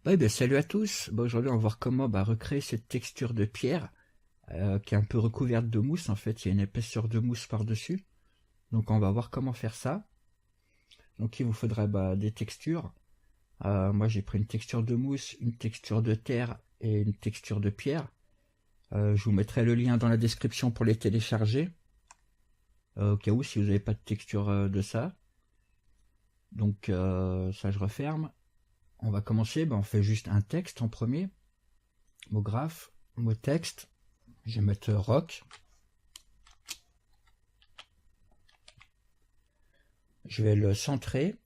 Oui, ben, salut à tous. Bon, aujourd'hui, on va voir comment recréer cette texture de pierre qui est un peu recouverte de mousse. En fait, il y a une épaisseur de mousse par-dessus. Donc, on va voir comment faire ça. Donc, il vous faudra des textures. Moi, j'ai pris une texture de mousse, une texture de terre et une texture de pierre. Je vous mettrai le lien dans la description pour les télécharger. Au cas où, si vous n'avez pas de texture de ça. Donc, ça, je referme. On va commencer. On fait juste un texte en premier. Mot graphe, mot texte. Je vais mettre rock. Je vais le centrer.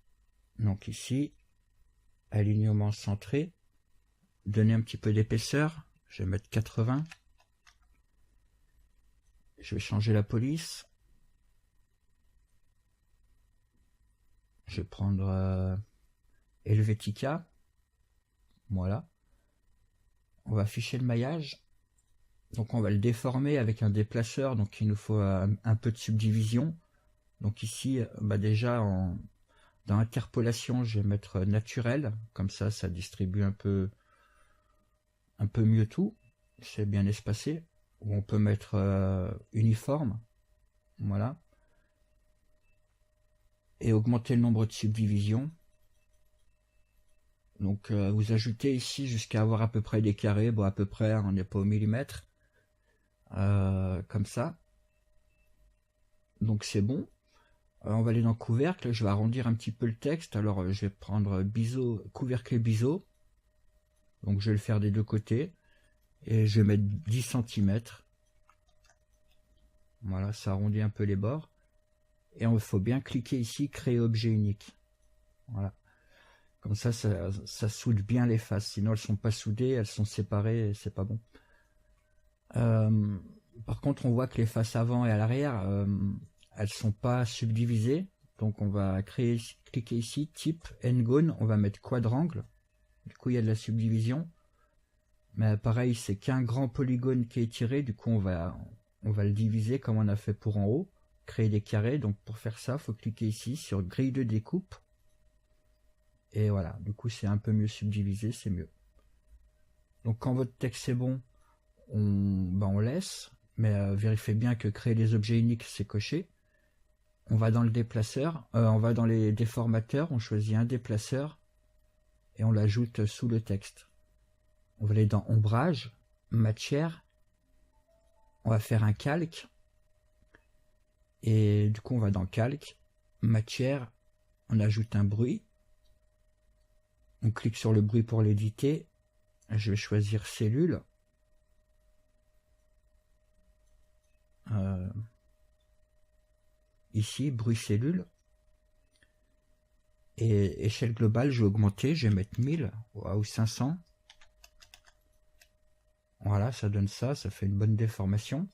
Donc ici, alignement centré. Donner un petit peu d'épaisseur. Je vais mettre 80. Je vais changer la police. Je vais prendre Helvetica. Voilà. On va afficher le maillage. Donc on va le déformer avec un déplaceur. Donc il nous faut un peu de subdivision. Donc ici, déjà dans interpolation, je vais mettre naturel. Comme ça, ça distribue un peu mieux tout. C'est bien espacé. Ou on peut mettre uniforme. Voilà. Et augmenter le nombre de subdivisions. Donc vous ajoutez ici jusqu'à avoir à peu près des carrés. Bon, à peu près, on n'est pas au millimètre. Comme ça. Donc c'est bon. On va aller dans couvercle. Je vais arrondir un petit peu le texte. Alors je vais prendre couvercle et biseau. Donc je vais le faire des deux côtés. Et je vais mettre 10 cm. Voilà, ça arrondit un peu les bords. Et il faut bien cliquer ici, créer objet unique. Voilà. Comme ça soude bien les faces. Sinon, elles sont pas soudées, elles sont séparées et c'est pas bon. Par contre, on voit que les faces avant et à l'arrière, elles sont pas subdivisées. Donc, on va cliquer ici, type, n-gone. On va mettre quadrangle. Du coup, il y a de la subdivision. Mais pareil, c'est qu'un grand polygone qui est tiré. Du coup, on va le diviser comme on a fait pour en haut. Créer des carrés. Donc, pour faire ça, il faut cliquer ici sur grille de découpe. Et voilà, du coup c'est un peu mieux subdivisé, c'est mieux. Donc quand votre texte est bon, on laisse, mais vérifiez bien que créer les objets uniques c'est coché. On va dans le déplaceur, on va dans les déformateurs, on choisit un déplaceur et on l'ajoute sous le texte. On va aller dans ombrage, matière, on va faire un calque et du coup on va dans calque, matière, on ajoute un bruit. On clique sur le bruit pour l'éditer. Je vais choisir cellule. Ici, bruit cellule. Et échelle globale, je vais augmenter. Je vais mettre 1000 ou 500. Voilà, ça donne ça. Ça fait une bonne déformation.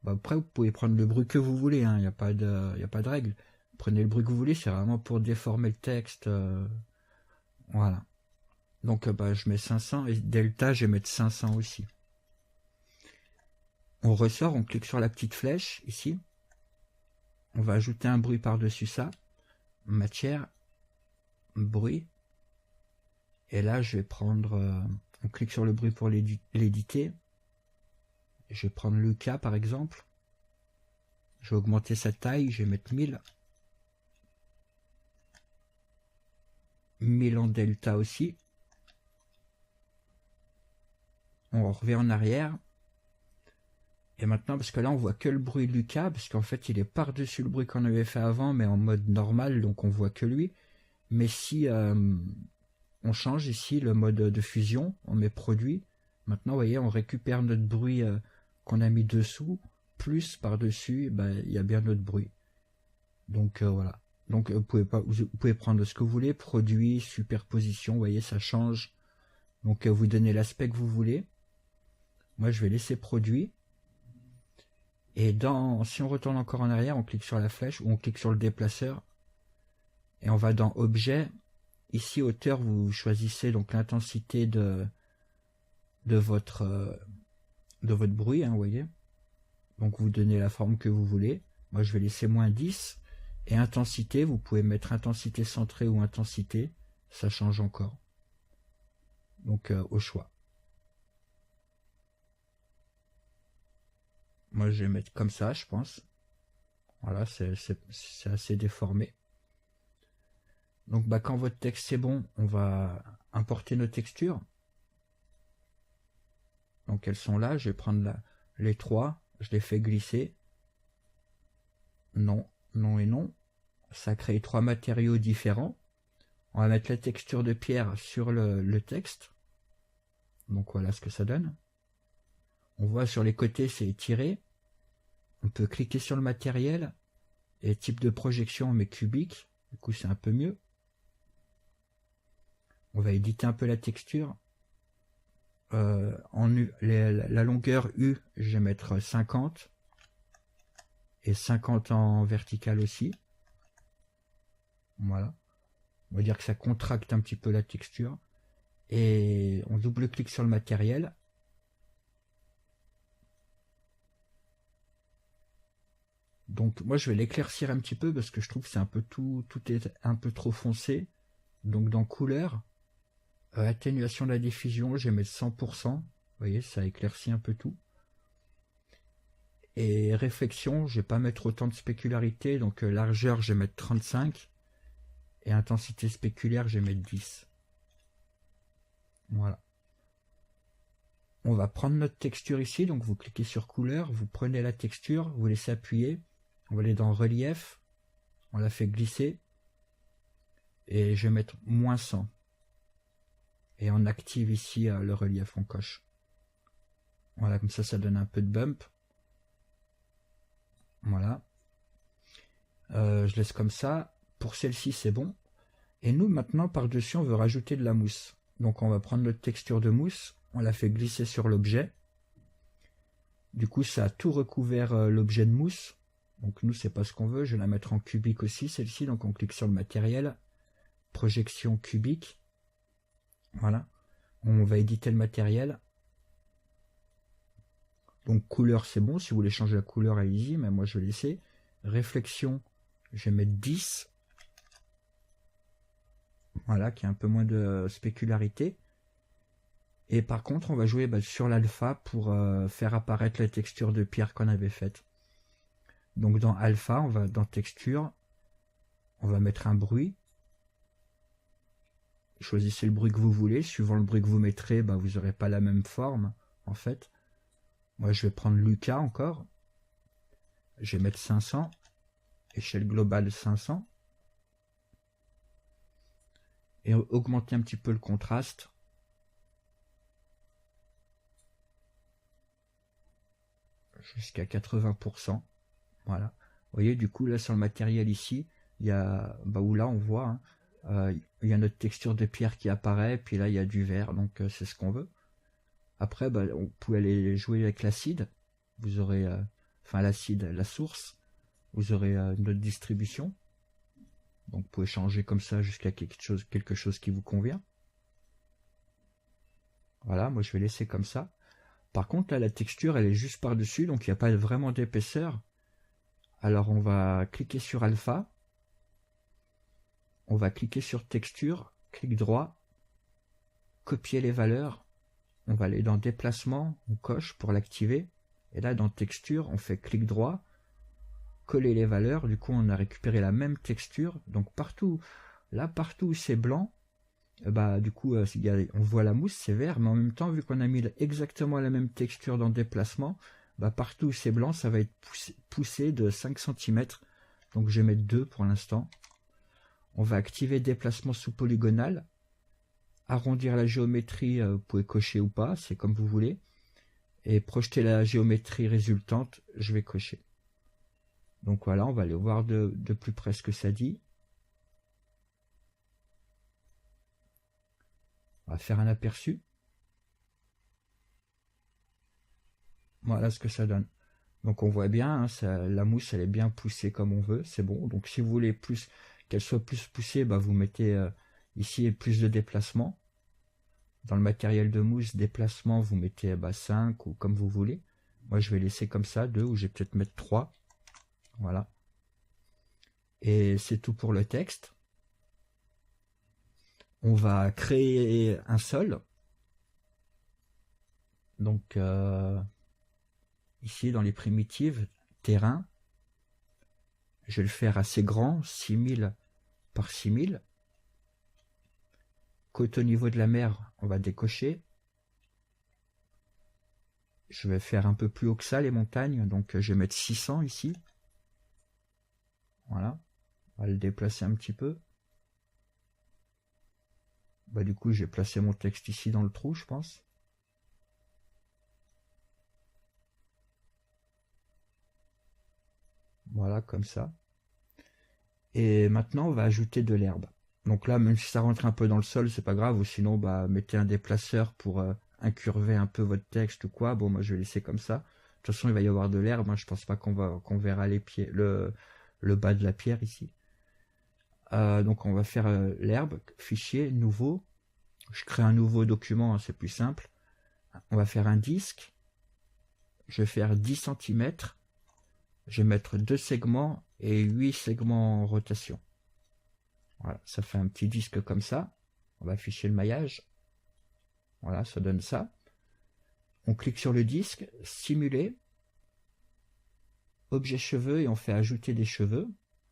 Après, vous pouvez prendre le bruit que vous voulez. Il n'y a pas de règle. Prenez le bruit que vous voulez. C'est vraiment pour déformer le texte. Voilà. Donc je mets 500 et delta je vais mettre 500 aussi. On ressort, on clique sur la petite flèche ici. On va ajouter un bruit par-dessus ça. Matière, bruit. Et là je vais prendre, on clique sur le bruit pour l'éditer. Je vais prendre le cas par exemple. Je vais augmenter sa taille, je vais mettre 1000. 1000 en delta aussi. On revient en arrière. Et maintenant, parce que là on voit que le bruit de Lucas, parce qu'en fait il est par-dessus le bruit qu'on avait fait avant, mais en mode normal, donc on voit que lui. Mais si on change ici le mode de fusion, on met produit, maintenant vous voyez on récupère notre bruit qu'on a mis dessous, plus par-dessus, il y a bien notre bruit. Donc voilà. Donc vous pouvez prendre ce que vous voulez, produit, superposition, vous voyez ça change. Donc vous donnez l'aspect que vous voulez. Moi je vais laisser produit. Et si on retourne encore en arrière, on clique sur la flèche ou on clique sur le déplaceur. Et on va dans objet. Ici, hauteur, vous choisissez donc l'intensité de votre bruit, vous voyez. Donc vous donnez la forme que vous voulez. Moi, je vais laisser moins 10. Et intensité, vous pouvez mettre intensité centrée ou intensité. Ça change encore. Donc au choix. Moi je vais mettre comme ça, je pense. Voilà, c'est assez déformé. Donc bah, quand votre texte est bon, on va importer nos textures. Donc elles sont là, je vais prendre les trois, je les fais glisser. Non, non et non. Ça crée trois matériaux différents. On va mettre la texture de pierre sur le texte. Donc voilà ce que ça donne. On voit sur les côtés c'est étiré. On peut cliquer sur le matériel. Et type de projection on met cubique. Du coup c'est un peu mieux. On va éditer un peu la texture. La longueur U, je vais mettre 50. Et 50 en vertical aussi. Voilà. On va dire que ça contracte un petit peu la texture. Et on double-clique sur le matériel. Donc moi je vais l'éclaircir un petit peu parce que je trouve que c'est un peu tout est un peu trop foncé. Donc dans couleur, atténuation de la diffusion, je vais mettre 100%. Vous voyez, ça éclaircit un peu tout. Et réflexion, je vais pas mettre autant de spécularité, donc largeur je vais mettre 35. Et intensité spéculaire, je vais mettre 10. Voilà. On va prendre notre texture ici, donc vous cliquez sur couleur, vous prenez la texture, vous laissez appuyer, on va aller dans relief, on la fait glisser, et je vais mettre -100. Et on active ici le relief, on coche. Voilà, comme ça donne un peu de bump. Voilà. Je laisse comme ça. Pour celle-ci, c'est bon. Et nous, maintenant, par-dessus, on veut rajouter de la mousse. Donc on va prendre notre texture de mousse, on la fait glisser sur l'objet. Du coup, ça a tout recouvert l'objet de mousse. Donc nous, c'est pas ce qu'on veut. Je vais la mettre en cubique aussi, celle-ci. Donc on clique sur le matériel. Projection cubique. Voilà. On va éditer le matériel. Donc couleur, c'est bon. Si vous voulez changer la couleur, allez-y. Mais moi, je vais laisser. Réflexion, je vais mettre 10. Voilà, qui a un peu moins de spécularité. Et par contre, on va jouer sur l'alpha pour faire apparaître la texture de pierre qu'on avait faite. Donc dans alpha, on va dans texture, on va mettre un bruit. Choisissez le bruit que vous voulez. Suivant le bruit que vous mettrez, vous n'aurez pas la même forme, en fait. Moi, je vais prendre Lucas encore. Je vais mettre 500. Échelle globale 500. Et augmenter un petit peu le contraste. Jusqu'à 80%. Voilà. Vous voyez, du coup, là, sur le matériel ici, il y a, où là, on voit, il y a notre texture de pierre qui apparaît, puis là, il y a du vert, donc c'est ce qu'on veut. Après, on peut aller jouer avec l'acide. Vous aurez, l'acide, la source. Vous aurez une autre distribution. Donc, vous pouvez changer comme ça jusqu'à quelque chose qui vous convient. Voilà, moi, je vais laisser comme ça. Par contre, là, la texture, elle est juste par-dessus, donc il n'y a pas vraiment d'épaisseur. Alors, on va cliquer sur alpha. On va cliquer sur texture, clic droit, copier les valeurs. On va aller dans déplacement, on coche pour l'activer. Et là, dans texture, on fait clic droit, coller les valeurs. Du coup, on a récupéré la même texture. Donc, partout où c'est blanc, du coup, on voit la mousse, c'est vert. Mais en même temps, vu qu'on a mis exactement la même texture dans déplacement, partout où c'est blanc, ça va être poussé de 5 cm. Donc, je vais mettre 2 pour l'instant. On va activer déplacement sous polygonal. Arrondir la géométrie, vous pouvez cocher ou pas, c'est comme vous voulez. Et projeter la géométrie résultante, je vais cocher. Donc voilà, on va aller voir de plus près ce que ça dit. On va faire un aperçu. Voilà ce que ça donne. Donc on voit bien, la mousse elle est bien poussée comme on veut, c'est bon. Donc si vous voulez qu'elle soit plus poussée, vous mettez ici plus de déplacement. Dans le matériel de mousse, déplacement, vous mettez 5 ou comme vous voulez. Moi je vais laisser comme ça, 2 ou je vais peut-être mettre 3. Voilà. Et c'est tout pour le texte. On va créer un sol. Donc ici dans les primitives, terrain, je vais le faire assez grand, 6000 par 6000. Côte au niveau de la mer, on va décocher. Je vais faire un peu plus haut que ça les montagnes, donc je vais mettre 600 ici. Voilà, on va le déplacer un petit peu. Bah, du coup, j'ai placé mon texte ici dans le trou, je pense. Voilà, comme ça. Et maintenant, on va ajouter de l'herbe. Donc là, même si ça rentre un peu dans le sol, c'est pas grave. Ou sinon, bah, mettez un déplaceur pour incurver un peu votre texte ou quoi. Bon, moi, je vais laisser comme ça. De toute façon, il va y avoir de l'herbe. Hein. Je pense pas qu'on verra les pieds, le bas de la pierre ici. Donc, on va faire l'herbe, fichier, nouveau. Je crée un nouveau document, hein, c'est plus simple. On va faire un disque. Je vais faire 10 cm. Je vais mettre 2 segments et 8 segments en rotation. Voilà, ça fait un petit disque comme ça. On va afficher le maillage. Voilà, ça donne ça. On clique sur le disque, simuler, objet cheveux et on fait ajouter des cheveux.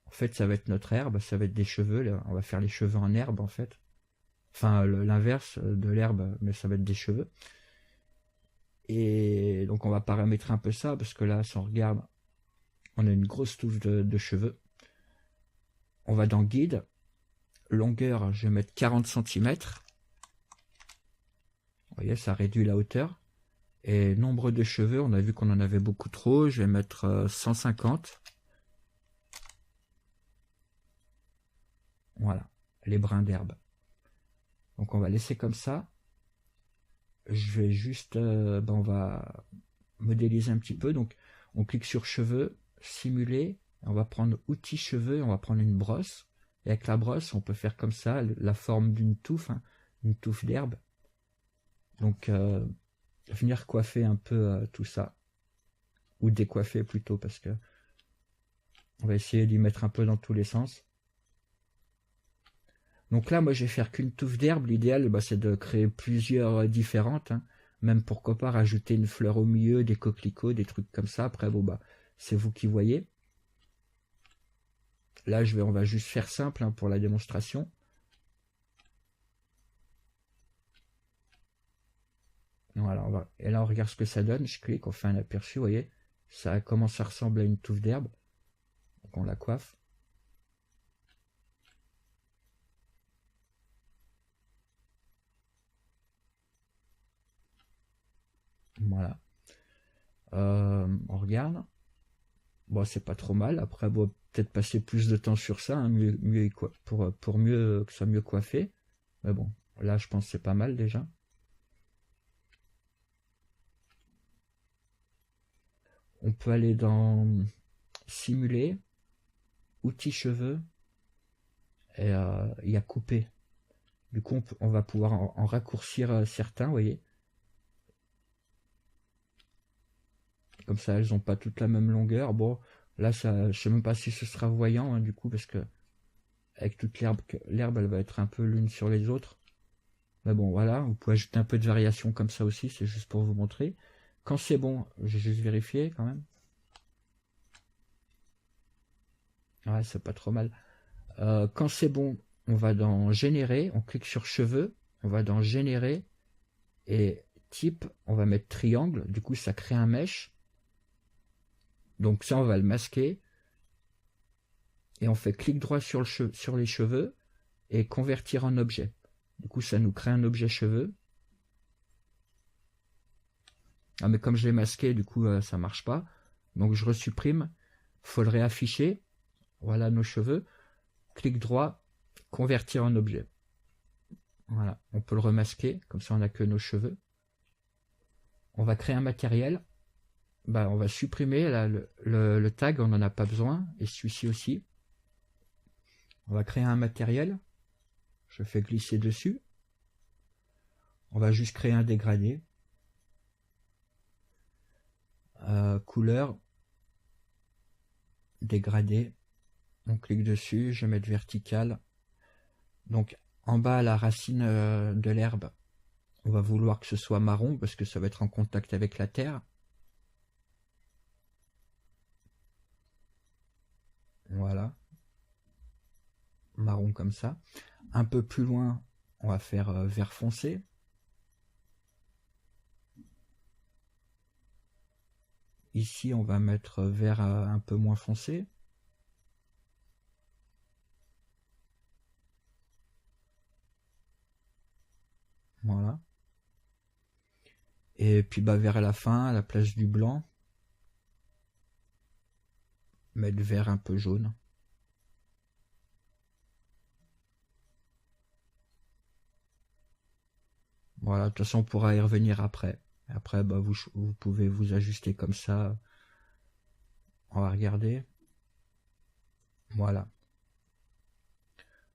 En fait, ça va être notre herbe, ça va être des cheveux. Là. On va faire les cheveux en herbe en fait. Enfin, l'inverse de l'herbe, mais ça va être des cheveux. Et donc on va paramétrer un peu ça parce que là, si on regarde, on a une grosse touffe de cheveux. On va dans guide, longueur, je vais mettre 40 cm. Vous voyez, ça réduit la hauteur. Et nombre de cheveux, on a vu qu'on en avait beaucoup trop, je vais mettre 150. Voilà, les brins d'herbe. Donc on va laisser comme ça. Je vais juste, on va modéliser un petit peu. Donc on clique sur cheveux, simuler. On va prendre outils cheveux, on va prendre une brosse. Et avec la brosse, on peut faire comme ça la forme d'une touffe, hein, une touffe d'herbe. Donc venir coiffer un peu tout ça. Ou décoiffer plutôt, parce que on va essayer d'y mettre un peu dans tous les sens. Donc là, moi, je vais faire qu'une touffe d'herbe. L'idéal, bah, c'est de créer plusieurs différentes. Hein. Même pourquoi pas rajouter une fleur au milieu, des coquelicots, des trucs comme ça. Après, bon, bah, c'est vous qui voyez. Là, on va juste faire simple hein, pour la démonstration. Voilà, et là, on regarde ce que ça donne. Je clique, on fait un aperçu, vous voyez. Ça commence à ressembler à une touffe d'herbe. Donc, on la coiffe. Voilà. On regarde. Bon, c'est pas trop mal. Après, bon, peut-être passer plus de temps sur ça, hein, mieux pour mieux que ça soit mieux coiffé. Mais bon, là, je pense que c'est pas mal déjà. On peut aller dans simuler, outils cheveux, et il y a couper. Du coup, on va pouvoir en raccourcir certains, vous voyez. Comme ça, elles n'ont pas toutes la même longueur. Bon, là, ça, je sais même pas si ce sera voyant, hein, du coup, parce que avec toute l'herbe, elle va être un peu l'une sur les autres. Mais bon, voilà, vous pouvez ajouter un peu de variation comme ça aussi, c'est juste pour vous montrer. Quand c'est bon, j'ai juste vérifié quand même. Ouais, c'est pas trop mal. Quand c'est bon, on va dans générer, on clique sur cheveux, on va dans générer et type, on va mettre triangle, du coup ça crée un mesh. Donc ça, on va le masquer et on fait clic droit sur les cheveux et convertir en objet. Du coup, ça nous crée un objet cheveux. Ah, mais comme je l'ai masqué, du coup, ça marche pas. Donc je resupprime. Faut le réafficher. Voilà nos cheveux. Clic droit, convertir en objet. Voilà, on peut le remasquer, comme ça on n'a que nos cheveux. On va créer un matériel. Bah, on va supprimer là, le tag, on n'en a pas besoin. Et celui-ci aussi. On va créer un matériel. Je fais glisser dessus. On va juste créer un dégradé. Couleur. Dégradé. On clique dessus, je vais mettre vertical. Donc en bas, la racine de l'herbe, On va vouloir que ce soit marron parce que ça va être en contact avec la terre. Voilà. Marron comme ça. Un peu plus loin, on va faire vert foncé. Ici, on va mettre vert un peu moins foncé. Voilà. Et puis bah, vers la fin, à la place du blanc, mettre vert un peu jaune. Voilà, de toute façon on pourra y revenir après. Après bah, vous pouvez vous ajuster comme ça. On va regarder. Voilà.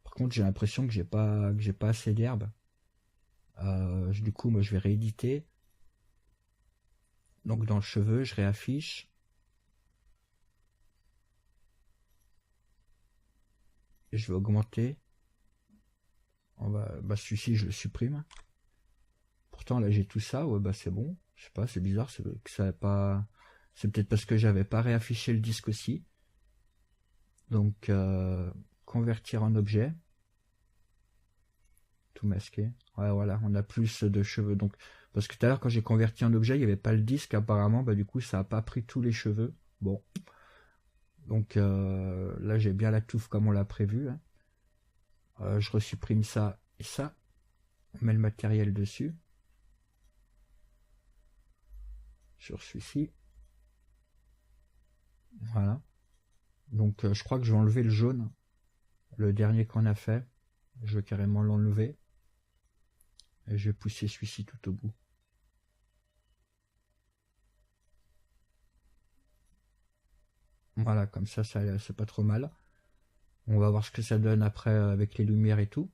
Par contre j'ai l'impression que j'ai pas assez d'herbe. Du coup moi je vais rééditer. Donc dans le cheveu je réaffiche. Et je vais augmenter. Bah, celui-ci je le supprime. Pourtant là j'ai tout ça, ouais bah c'est bon. Je sais pas, c'est bizarre, c'est que ça a pas. C'est peut-être parce que j'avais pas réaffiché le disque aussi. Donc convertir en objet. Tout masqué. Ouais voilà, on a plus de cheveux. Donc parce que tout à l'heure quand j'ai converti en objet, il n'y avait pas le disque apparemment, bah du coup ça a pas pris tous les cheveux. Bon. Donc là j'ai bien la touffe comme on l'a prévu. Hein. Je resupprime ça et ça. On met le matériel dessus. Sur celui-ci. Voilà. Donc je crois que je vais enlever le jaune. Le dernier qu'on a fait. Je vais carrément l'enlever. Et je vais pousser celui-ci tout au bout. Voilà, comme ça c'est pas trop mal. On va voir ce que ça donne après avec les lumières et tout.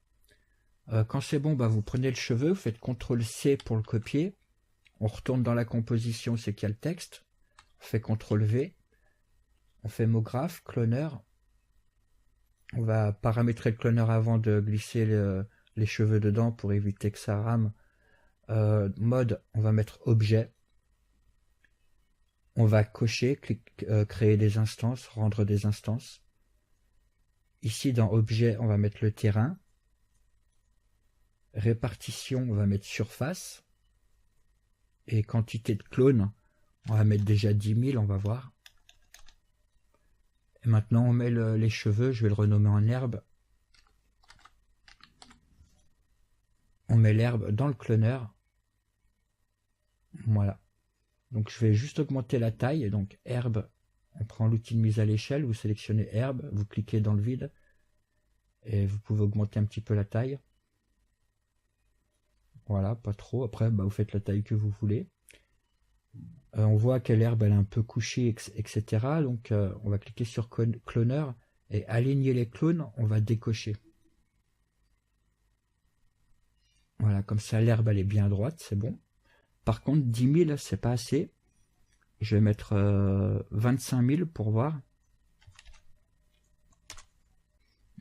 Quand c'est bon, bah, vous prenez le cheveu, vous faites CTRL-C pour le copier. On retourne dans la composition, c'est qu'il y a le texte. On fait CTRL-V. On fait mot graphe, cloneur. On va paramétrer le cloneur avant de glisser les cheveux dedans pour éviter que ça rame. Mode, on va mettre objet. On va cocher, créer des instances, rendre des instances. Ici, dans objet, on va mettre le terrain. Répartition, on va mettre surface. Et quantité de clones, on va mettre déjà 10 000, on va voir. Et maintenant, on met les cheveux, je vais le renommer en herbe. On met l'herbe dans le cloneur. Voilà. Donc je vais juste augmenter la taille. Donc herbe, on prend l'outil de mise à l'échelle, vous sélectionnez herbe, vous cliquez dans le vide. Et vous pouvez augmenter un petit peu la taille. Voilà, pas trop. Après, bah, vous faites la taille que vous voulez. On voit que l'herbe elle est un peu couchée, etc. Donc on va cliquer sur cloneur et aligner les clones, on va décocher. Voilà, comme ça l'herbe elle est bien droite, c'est bon. Par contre 10 000 c'est pas assez. Je vais mettre 25 000 pour voir.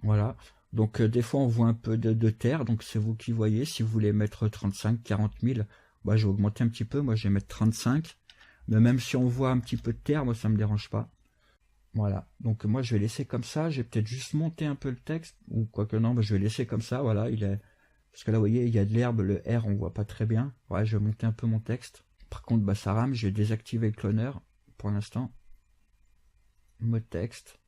Voilà. Donc des fois on voit un peu de terre, donc c'est vous qui voyez. Si vous voulez mettre 35, 40 000, bah, je vais augmenter un petit peu, moi je vais mettre 35. Mais même si on voit un petit peu de terre, moi ça me dérange pas. Voilà, donc moi je vais laisser comme ça, je vais peut-être juste monter un peu le texte, ou quoique non, je vais laisser comme ça, voilà, il est... Parce que là vous voyez, il y a de l'herbe, le R on voit pas très bien. Ouais, je vais monter un peu mon texte. Par contre, bah, ça rame, je vais désactiver le cloneur pour l'instant. Mode texte.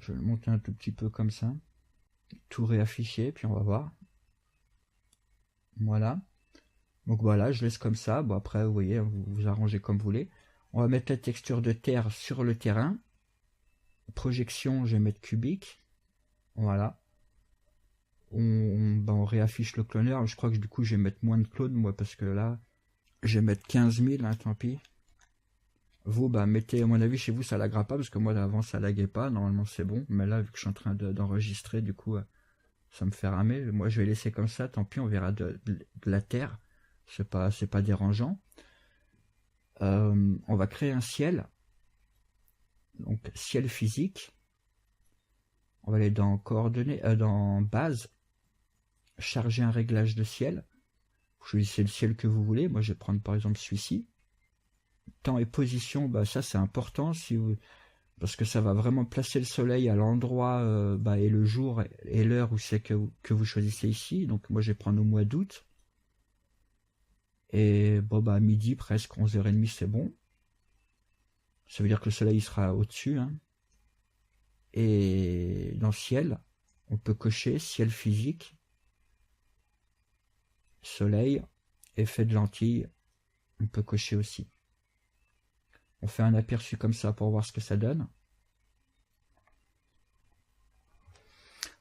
Je vais le monter un tout petit peu comme ça. Tout réafficher, puis on va voir. Voilà. Donc voilà, je laisse comme ça. Bon après, vous voyez, vous arrangez comme vous voulez. On va mettre la texture de terre sur le terrain. Projection, je vais mettre cubique. Voilà. On réaffiche le cloneur. Je crois que du coup, je vais mettre moins de clones, moi, parce que là, je vais mettre 15 000, hein, tant pis. Vous, bah, mettez, à mon avis, chez vous, ça laguera pas, parce que moi, avant, ça laguait pas. Normalement, c'est bon. Mais là, vu que je suis en train d'enregistrer, du coup, ça me fait ramer. Moi, je vais laisser comme ça. Tant pis, on verra de la terre. C'est pas dérangeant. On va créer un ciel. Donc, ciel physique. On va aller dans coordonnées, dans base, charger un réglage de ciel. Vous choisissez le ciel que vous voulez. Moi, je vais prendre par exemple celui-ci. Temps et position, bah, ça c'est important si vous... parce que ça va vraiment placer le soleil à l'endroit et le jour et l'heure où c'est que vous choisissez ici. Donc moi je vais prendre au mois d'août. Et bon bah à midi presque, 11h30 c'est bon. Ça veut dire que le soleil sera au-dessus. Hein. Et dans ciel, on peut cocher ciel physique, soleil, effet de lentille, on peut cocher aussi. On fait un aperçu comme ça pour voir ce que ça donne.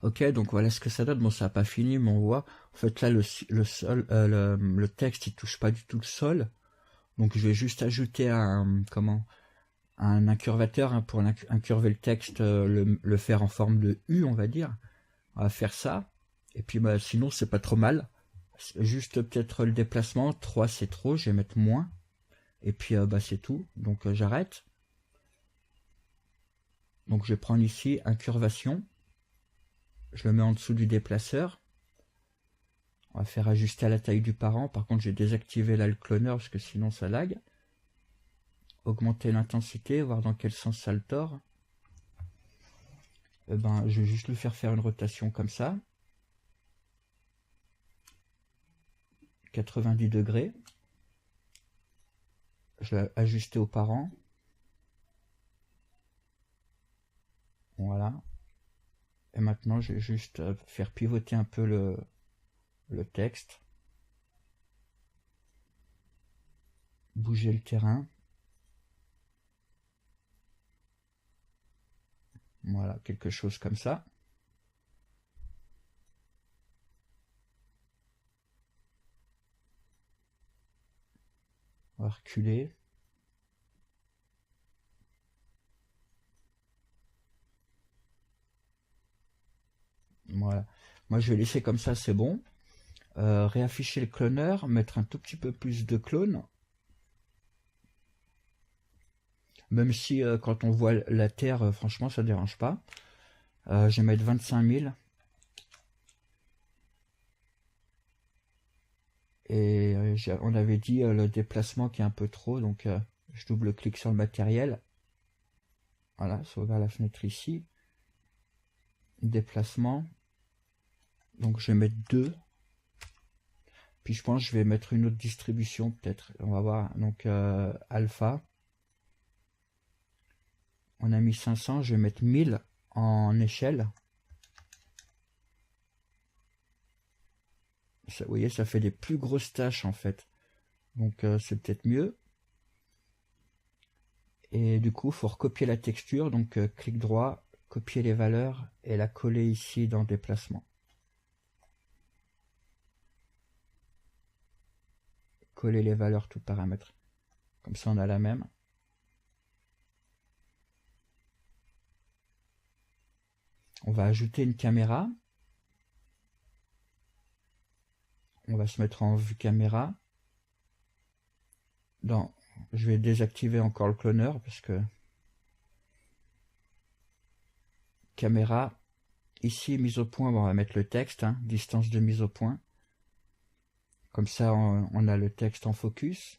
Ok, donc voilà ce que ça donne. Bon, ça n'a pas fini, mais on voit. En fait, là, le texte, il touche pas du tout le sol. Donc, je vais juste ajouter un incurvateur pour incurver le texte, le faire en forme de U, on va dire. On va faire ça. Et puis, bah, sinon, c'est pas trop mal. Juste peut-être le déplacement. 3, c'est trop. Je vais mettre moins. Et puis, c'est tout. Donc, j'arrête. Donc, je vais prendre ici incurvation. Je le mets en dessous du déplaceur. On va faire ajuster à la taille du parent. Par contre, j'ai désactivé là le cloneur parce que sinon ça lag. Augmenter l'intensité, voir dans quel sens ça le tord. Je vais juste lui faire une rotation comme ça. 90 degrés. Je l'ai ajusté au parent. Voilà. Et maintenant, je vais juste faire pivoter un peu le texte. Bouger le terrain. Voilà, quelque chose comme ça. On va reculer. Voilà. Moi, je vais laisser comme ça, c'est bon. Réafficher le cloneur, mettre un tout petit peu plus de clone. Même si quand on voit la Terre, franchement, ça ne dérange pas. Je vais mettre 25 000. Et on avait dit le déplacement qui est un peu trop, donc je double-clique sur le matériel. Voilà, sauvegarde la fenêtre ici. Déplacement. Donc je vais mettre 2. Puis je pense que je vais mettre une autre distribution peut-être. On va voir. Donc alpha. On a mis 500, je vais mettre 1000 en échelle. Ça, vous voyez, ça fait des plus grosses tâches en fait. Donc c'est peut-être mieux. Et du coup, il faut recopier la texture. Donc clic droit, copier les valeurs et la coller ici dans déplacement. Coller les valeurs tout paramètre. Comme ça, on a la même. On va ajouter une caméra. On va se mettre en vue caméra. Je vais désactiver encore le cloneur parce que caméra, ici mise au point, on va mettre le texte, hein, distance de mise au point. Comme ça, on a le texte en focus.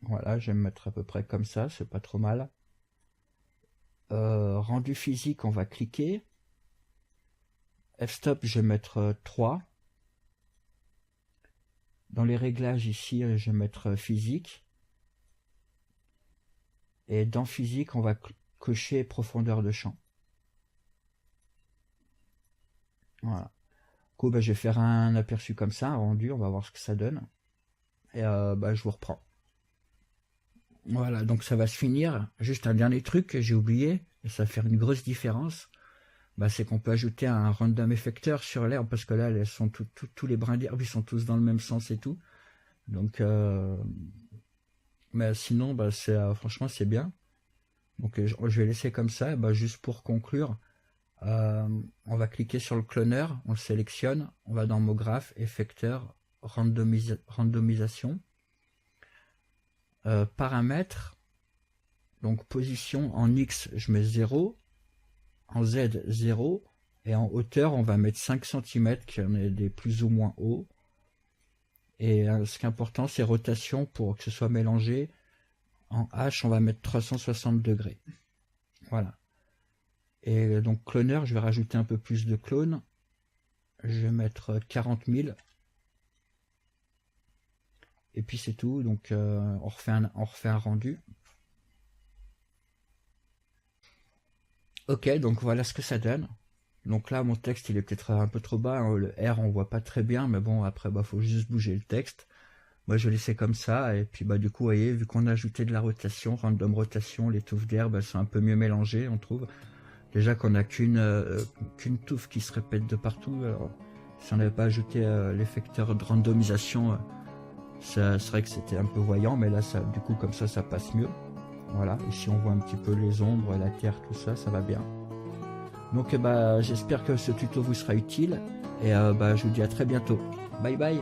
Voilà, je vais me mettre à peu près comme ça, c'est pas trop mal. Rendu physique, on va cliquer. F-stop, je vais mettre 3. Dans les réglages ici, je vais mettre physique. Et dans physique, on va cocher profondeur de champ. Voilà. Du coup, je vais faire un aperçu comme ça, un rendu, on va voir ce que ça donne. Et je vous reprends. Voilà, donc ça va se finir. Juste un dernier truc que j'ai oublié, et ça va faire une grosse différence. C'est qu'on peut ajouter un random effecteur sur l'herbe, parce que là, elles sont tous les brins d'herbe, ils sont tous dans le même sens et tout. Donc, mais sinon, franchement, c'est bien. Donc, je vais laisser comme ça. Juste pour conclure, on va cliquer sur le cloneur, on le sélectionne, on va dans mot graphe, effecteur, randomisation. Paramètres, donc position en X, je mets 0, en Z 0, et en hauteur, on va mettre 5 cm, qui en est des plus ou moins hauts. Et ce qui est important, c'est rotation pour que ce soit mélangé. En H, on va mettre 360 degrés. Voilà. Et donc cloneur, je vais rajouter un peu plus de clones. Je vais mettre 40 000. Et puis c'est tout. Donc on refait un rendu. Ok, donc voilà ce que ça donne. Donc là, mon texte, il est peut-être un peu trop bas. Hein. Le R, on voit pas très bien. Mais bon, après, faut juste bouger le texte. Moi, je laissais comme ça. Et puis, du coup, vous voyez, vu qu'on a ajouté de la rotation, random rotation, les touffes d'herbe, sont un peu mieux mélangées, on trouve. Déjà qu'on n'a qu'une touffe qui se répète de partout. Alors, si on n'avait pas ajouté l'effecteur de randomisation, c'est vrai que c'était un peu voyant. Mais là, du coup, comme ça passe mieux. Voilà. Ici, on voit un petit peu les ombres, la terre, tout ça, ça va bien. Donc j'espère que ce tuto vous sera utile et je vous dis à très bientôt. Bye bye.